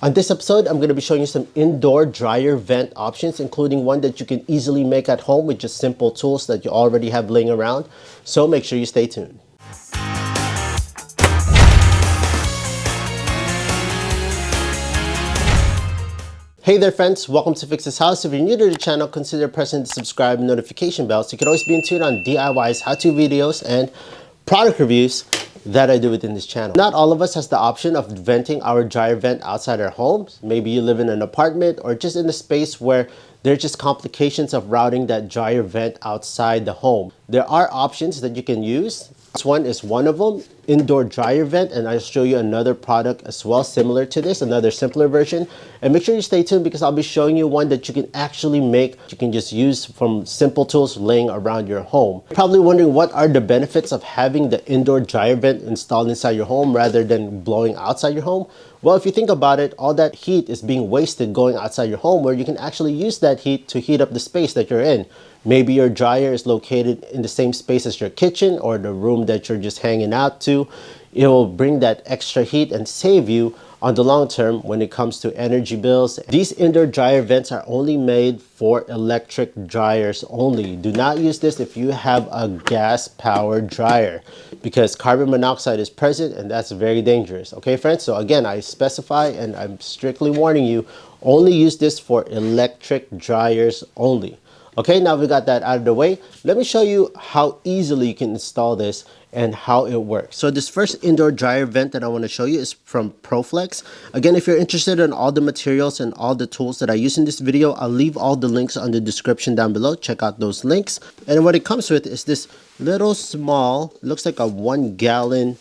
On this episode, I'm going to be showing you some indoor dryer vent options, including one that you can easily make at home with just simple tools that you already have laying around. So make sure you stay tuned. Hey there friends, welcome to Fix This House. If you're new to the channel, consider pressing the subscribe and notification bell so you can always be in tune on DIYs, how-to videos, and product reviews that I do within this channel. Not all of us has the option of venting our dryer vent outside our homes. Maybe you live in an apartment or just in a space where there's just complications of routing that dryer vent outside the home. There are options that you can use. This one is one of them, indoor dryer vent, and I'll show you another product as well similar to this, another simpler version. And make sure you stay tuned because I'll be showing you one that you can actually make. You can just use from simple tools laying around your home. You're probably wondering what are the benefits of having the indoor dryer vent installed inside your home rather than blowing outside your home. Well, if you think about it, all that heat is being wasted going outside your home where you can actually use that heat to heat up the space that you're in. Maybe your dryer is located in the same space as your kitchen or the room that you're just hanging out to. It will bring that extra heat and save you on the long term when it comes to energy bills. These indoor dryer vents are only made for electric dryers only. Do not use this if you have a gas powered dryer because carbon monoxide is present and that's very dangerous. Okay friends, so again, I specify and I'm strictly warning you, only use this for electric dryers only. Okay, now we got that out of the way. Let me show you how easily you can install this and how it works. So this first indoor dryer vent that I want to show you is from Proflex. Again, if you're interested in all the materials and all the tools that I use in this video, I'll leave all the links on the description down below. Check out those links. And what it comes with is this little small, looks like a 1 gallon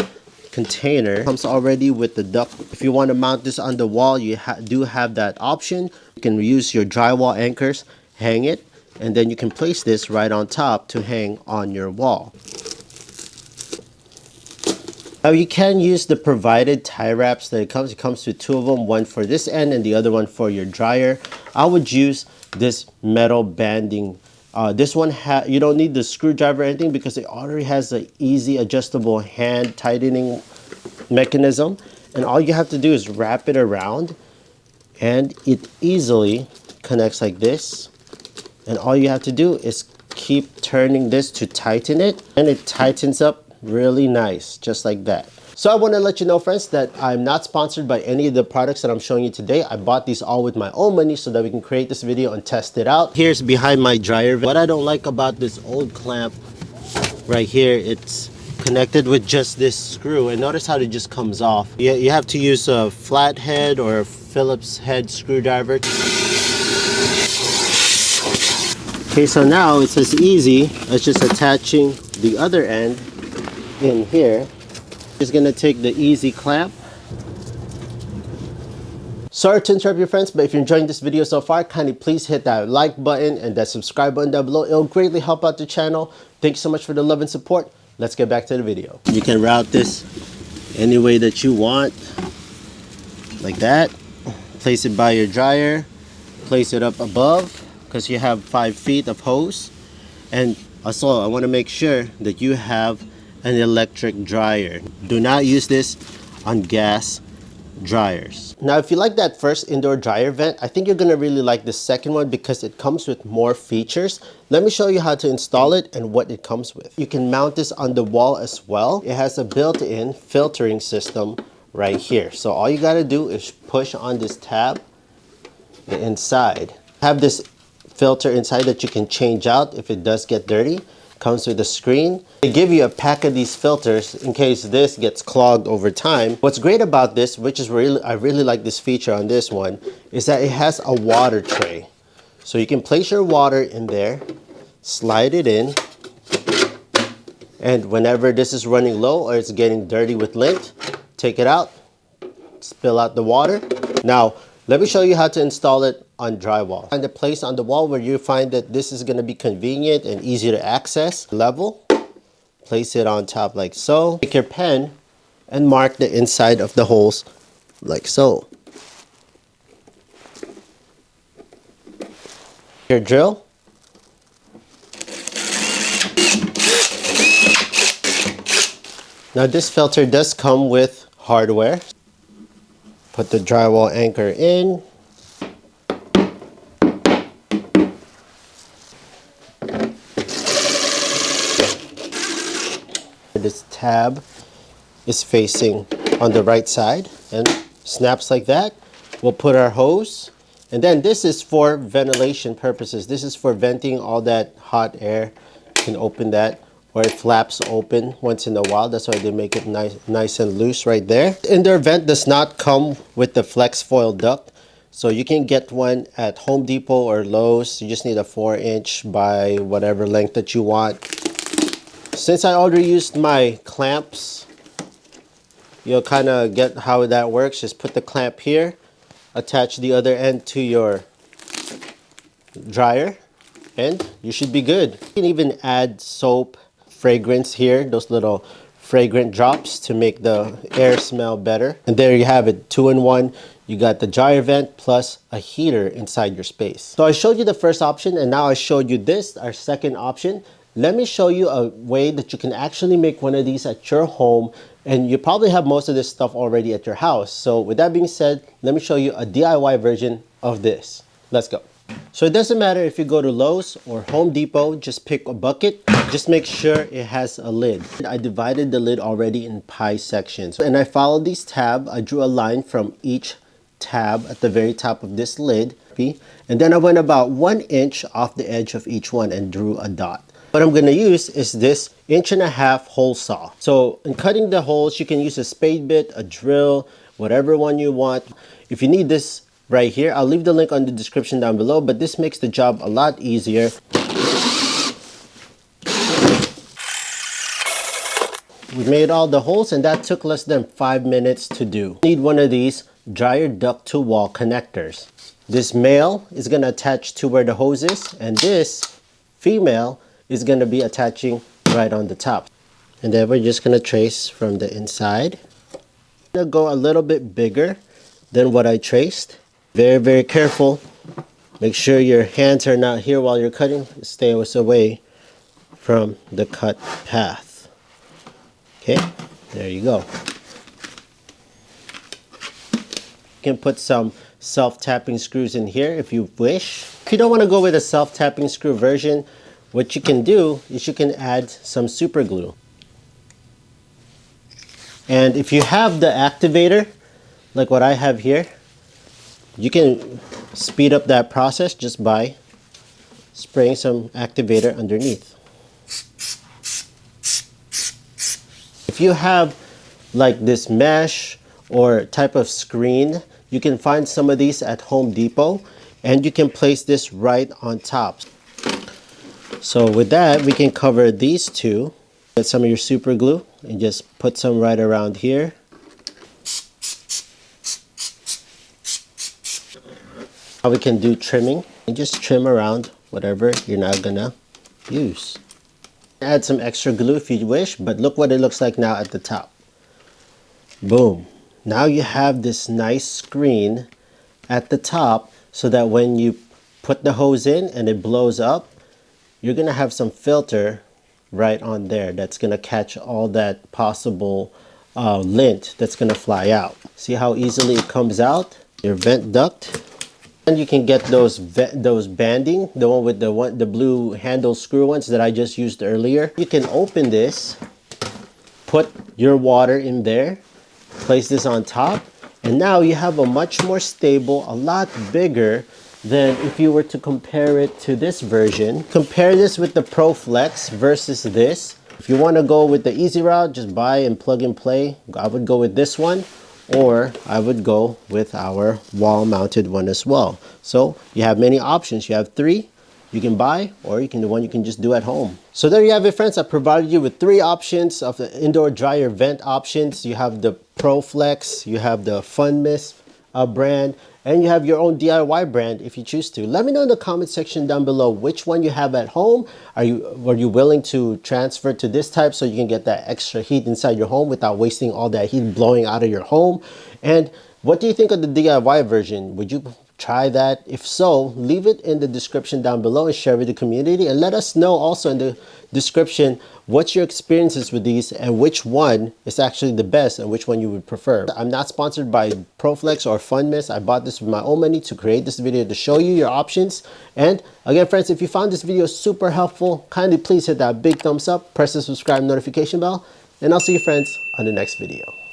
container. Comes already with the duct. If you want to mount this on the wall, you do have that option. You can use your drywall anchors, hang it, and then you can place this right on top to hang on your wall. Now you can use the provided tie wraps that it comes with two of them, one for this end and the other one for your dryer. I would use this metal banding. This one you don't need the screwdriver or anything because it already has an easy adjustable hand tightening mechanism, and all you have to do is wrap it around and it easily connects like this. And all you have to do is keep turning this to tighten it, and it tightens up really nice, just like that. So I want to let you know, friends, that I'm not sponsored by any of the products that I'm showing you today. I bought these all with my own money so that we can create this video and test it out. Here's behind my dryer vent. What I don't like about this old clamp right here, it's connected with just this screw, and notice how it just comes off. You have to use a flathead or a Phillips head screwdriver. Okay, so now it's as easy as just attaching the other end in here. Just gonna take the easy clamp. Sorry to interrupt you friends, but if you're enjoying this video so far, kindly please hit that like button and that subscribe button down below. It'll greatly help out the channel. Thank you so much for the love and support. Let's get back to the video. You can route this any way that you want, like that. Place it by your dryer, place it up above, because you have 5 feet of hose. And also I want to make sure that you have an electric dryer. Do not use this on gas dryers. Now if you like that first indoor dryer vent, I think you're going to really like the second one because it comes with more features. Let me show you how to install it and what it comes with. You can mount this on the wall as well. It has a built-in filtering system right here. So all you got to do is push on this tab, the inside. Have this filter inside that you can change out if it does get dirty. Comes with a screen. They give you a pack of these filters in case this gets clogged over time. What's great about this, which is I really like this feature on this one, is that it has a water tray. So you can place your water in there, slide it in, and whenever this is running low or it's getting dirty with lint, take it out, spill out the water. Now let me show you how to install it on drywall. Find a place on the wall where you find that this is going to be convenient and easy to access. Level, place it on top like so. Take your pen and mark the inside of the holes like so. Your drill. Now this filter does come with hardware. Put the drywall anchor in. This tab is facing on the right side and snaps like that. We'll put our hose, and then this is for ventilation purposes. This is for venting all that hot air. You can open that, or it flaps open once in a while. That's why they make it nice and loose right there. Indoor vent does not come with the flex foil duct, so you can get one at Home Depot or Lowe's. You just need a 4-inch by whatever length that you want. Since I already used my clamps, you'll kind of get how that works. Just put the clamp here, attach the other end to your dryer, and you should be good. You can even add soap, fragrance here, those little fragrant drops to make the air smell better. And there you have it, 2-in-1. You got the dryer vent plus a heater inside your space. So I showed you the first option, and now I showed you this, our second option. Let me show you a way that you can actually make one of these at your home, and you probably have most of this stuff already at your house. So with that being said, let me show you a DIY version of this. Let's go. So it doesn't matter if you go to Lowe's or Home Depot, just pick a bucket. Just make sure it has a lid. I divided the lid already in pie sections, and I followed these tabs. I drew a line from each tab at the very top of this lid, and then I went about 1 inch off the edge of each one and drew a dot. What I'm going to use is this 1.5-inch hole saw. So in cutting the holes, you can use a spade bit, a drill, whatever one you want. If you need this right here, I'll leave the link on the description down below, but this makes the job a lot easier. We made all the holes, and that took less than 5 minutes to do. You need one of these dryer duct to wall connectors. This male is going to attach to where the hose is, and this female is going to be attaching right on the top. And then we're just going to trace from the inside. I'm going to go a little bit bigger than what I traced. Very, very careful. Make sure your hands are not here while you're cutting. Stay away from the cut path. Okay, there you go. You can put some self-tapping screws in here if you wish. If you don't want to go with a self-tapping screw version, what you can do is you can add some super glue. And if you have the activator, like what I have here, you can speed up that process just by spraying some activator underneath. If you have like this mesh or type of screen, you can find some of these at Home Depot, and you can place this right on top. So with that, we can cover these two. Get some of your super glue and just put some right around here. Now we can do trimming and just trim around whatever you're not gonna use. Add some extra glue if you wish, but look what it looks like now at the top. Boom. Now you have this nice screen at the top, so that when you put the hose in and it blows up, you're gonna have some filter right on there that's gonna catch all that possible lint that's gonna fly out. See how easily it comes out? Your vent duct. And you can get those banding, the one with the blue handle screw ones that I just used earlier. You can open this, put your water in there, place this on top, and now you have a much more stable, a lot bigger than if you were to compare it to this version. Compare this with the Proflex versus this. If you want to go with the easy route, just buy and plug and play. I would go with this one, or I would go with our wall mounted one as well. So you have many options. You have 3 you can buy, or you can the one you can just do at home. So there you have it, friends. I provided you with 3 options of the indoor dryer vent options. You have the Proflex, you have the Fun Mist brand, and you have your own DIY brand if you choose to. Let me know in the comment section down below which one you have at home. Were you willing to transfer to this type so you can get that extra heat inside your home without wasting all that heat blowing out of your home? And what do you think of the DIY version? Would you try that? If so, leave it in the description down below and share with the community, and let us know also in the description what's your experiences with these and which one is actually the best and which one you would prefer. I'm not sponsored by Proflex or FundMist. I bought this with my own money to create this video to show you your options. And again, friends, if you found this video super helpful, kindly please hit that big thumbs up, press the subscribe notification bell, and I'll see you friends on the next video.